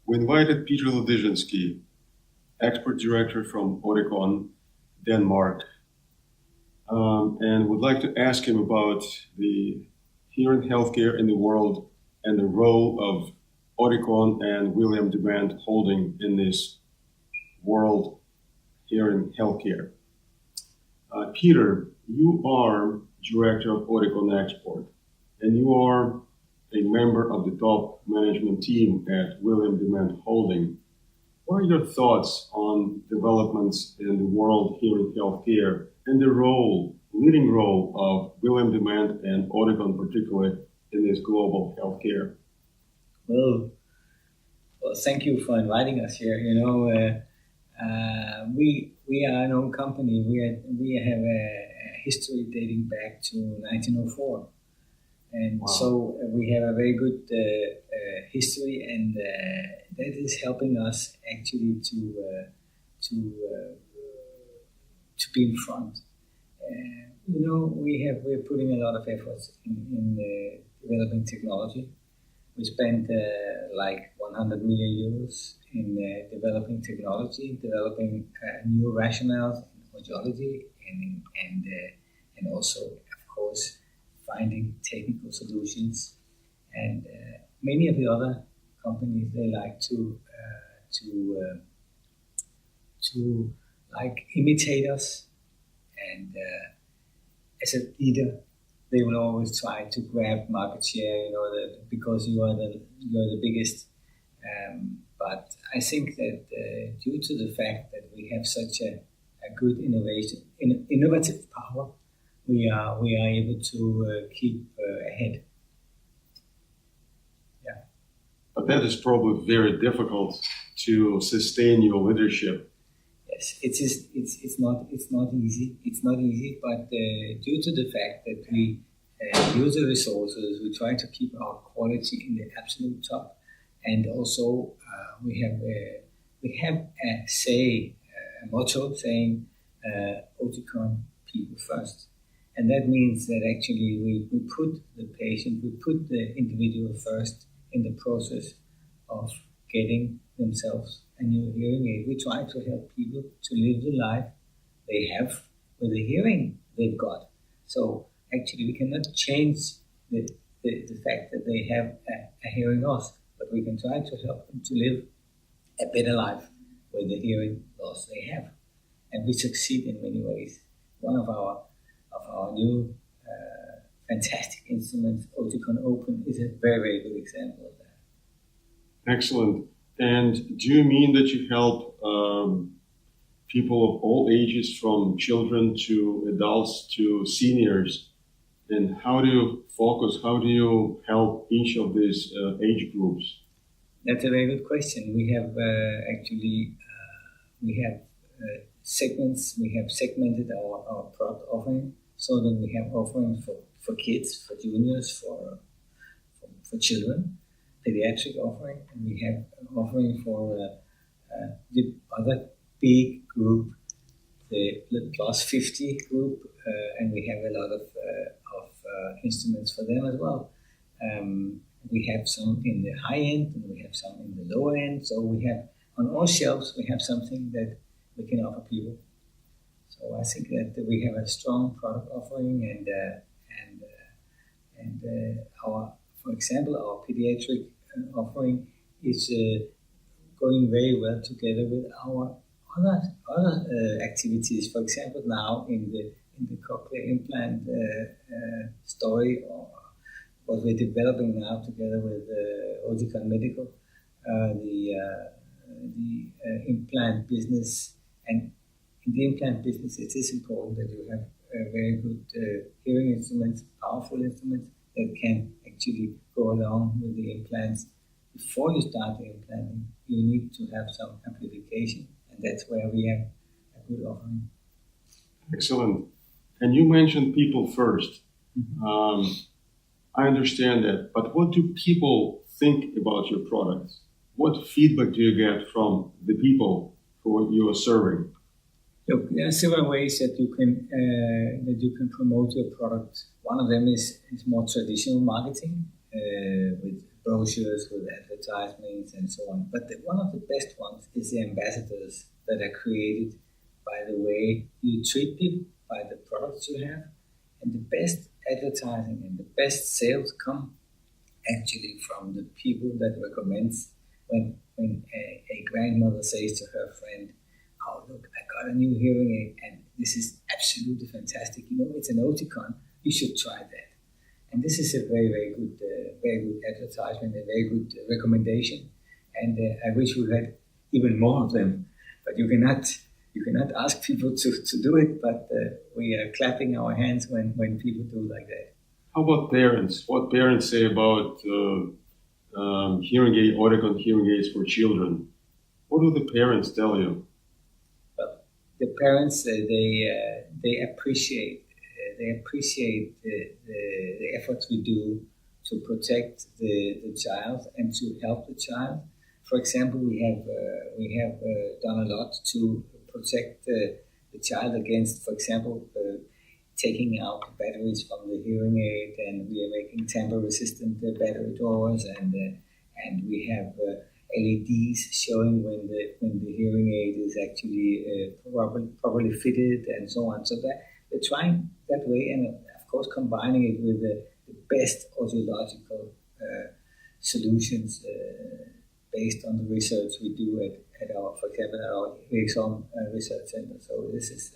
we invited Píter Ладиженський, export director from Oticon, Denmark, and would like to ask him about the hearing healthcare in the world and the role of Oticon and William Demant Holding in this world hearing healthcare. Píter, you are director of Oticon Export, and you are a member of the top management team at William Demant Holding. What are your thoughts on developments in the world hearing healthcare and the leading role of William Demant and Oticon particularly in this global healthcare? Well, thank you for inviting us here. We are an own company. We have a history dating back to 1904, and wow. So we have a very good history, and that is helping us actually to be in front. We're putting a lot of efforts in developing technology. We spent like 100 million euros in developing technology, developing new rationales in audiology, and also, of course, finding technical solutions. And many of the other companies, they like to like imitate us, and as a leader, they will always try to grab market share, because you are the biggest. But I think that due to the fact that we have such a good innovative power, we are able to keep ahead. Yeah. But that is probably very difficult to sustain your leadership. Yes, it's not easy. It's not easy, but due to the fact that we use the resources, we try to keep our quality in the absolute top, and also we have a motto saying Oticon people first, and that means that actually we put the patient, we put the individual first in the process of getting themselves a new hearing aid. We try to help people to live the life they have with the hearing they've got. So actually we cannot change the fact that they have a hearing loss, but we can try to help them to live a better life with the hearing loss they have. And we succeed in many ways. One of our new fantastic instruments, Oticon Opn, is a very, very good example of that. Excellent. And do you mean that you help people of all ages, from children to adults to seniors? And how do you help each of these age groups? That's a very good question. We have segments. We have segmented our product offering so that we have offerings for kids, for juniors, for children, pediatric offering, and we have offering for the other big group, the plus 50 group, and we have a lot of instruments for them as well. We have some in the high end, and we have some in the lower end. So we have on all shelves we have something that we can offer people. So I think that we have a strong product offering, and for example, our pediatric offering is going very well together with our other activities. For example, now in the cochlear implant story, or what we're developing now together with Oticon Medical, the implant business. And in the implant business, it is important that you have very good hearing instruments, powerful instruments that can actually go along with the implants. Before you start the implanting, you need to have some amplification, and that's where we have a good offering. Excellent. And you mentioned people first. Mm-hmm. I understand that, but what do people think about your products? What feedback do you get from the people who you are serving? Look, there are several ways that you can promote your product. One of them is more traditional marketing with brochures, with advertising. advertisements and so on. But one of the best ones is the ambassadors that are created by the way you treat people, by the products you have. And the best advertising and the best sales come actually from the people that recommends when a grandmother says to her friend, "Oh, look, I got a new hearing aid and this is absolutely fantastic. You know, it's an Oticon. You should try that." And this is a very, very good advertisement, a very good recommendation. And I wish we had even more of them. But you cannot ask people to do it, but we are clapping our hands when people do like that. How about parents? What parents say about hearing aid, Oticon hearing aids for children? What do the parents tell you? Well, the parents, they appreciate the efforts we do to protect the child and to help the child. For example, we have done a lot to protect the child against, for example, taking out batteries from the hearing aid, and we are making tamper-resistant battery drawers, and we have LEDs showing when the hearing aid is actually properly fitted and so on. So that we're trying that way, and of course combining it with the best audiological solutions based on the research we do at our, for example, at our Same research center. So this is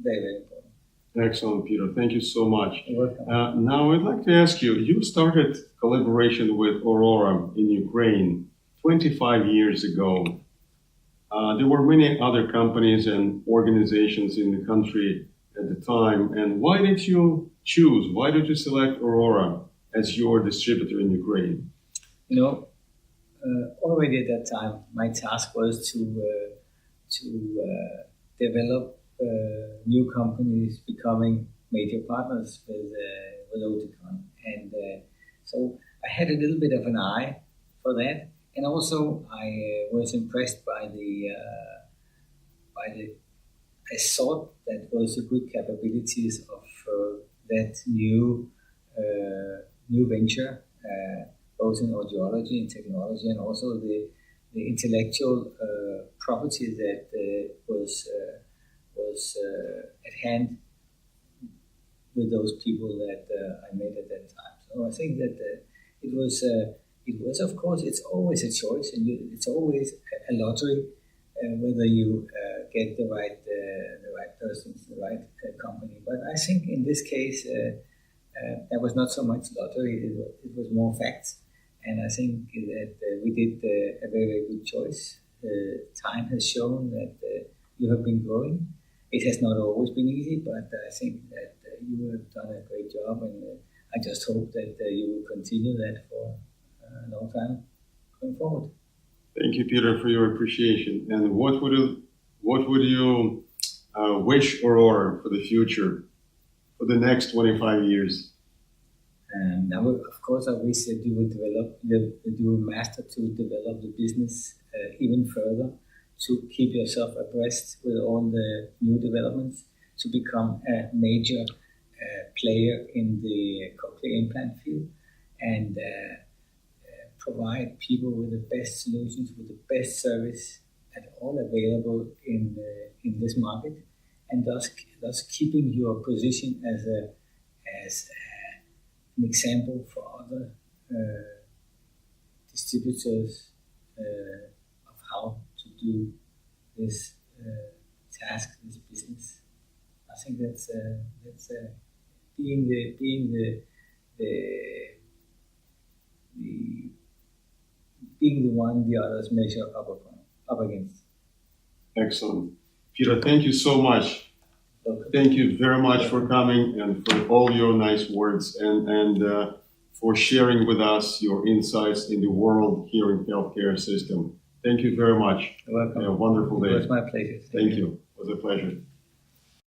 very, very important. Excellent, Peter. Thank you so much. You're welcome. Now I'd like to ask you, you started collaboration with Aurora in Ukraine 25 years ago. There were many other companies and organizations in the country at the time. And why did you choose, why did you select Aurora as your distributor in Ukraine? You know, already at that time, my task was to develop new companies becoming major partners with Oticon. And so I had a little bit of an eye for that. And also I was impressed by I saw that was the good capabilities of that new venture, both in audiology and technology, and also the intellectual property that was at hand with those people that I met at that time. So I think that it was, of course, it's always a choice, and it's always a lottery whether you get the right persons, the right company. But I think in this case, there was not so much lottery; it was more facts. And I think that we did a very, very good choice. Time has shown that you have been growing. It has not always been easy, but I think that you have done a great job, and I just hope that you will continue that for a long time going forward. Thank you, Peter, for your appreciation. And what would you wish Aurora for the future, for the next 25 years? And of course, I wish that you will master to develop the business even further, to keep yourself abreast with all the new developments, to become a major player in the cochlear implant field, and provide people with the best solutions, with the best service at all available in this market, and thus keeping your position as an example for other distributors of how to do this task, this business. I think that's being the one the others measure up against. Excellent. Peter, thank you so much. Welcome. Thank you very much for coming and for all your nice words and for sharing with us your insights in the world hearing healthcare system. Thank you very much. You're welcome. Have a wonderful day. It was my pleasure. Thank you. It was a pleasure.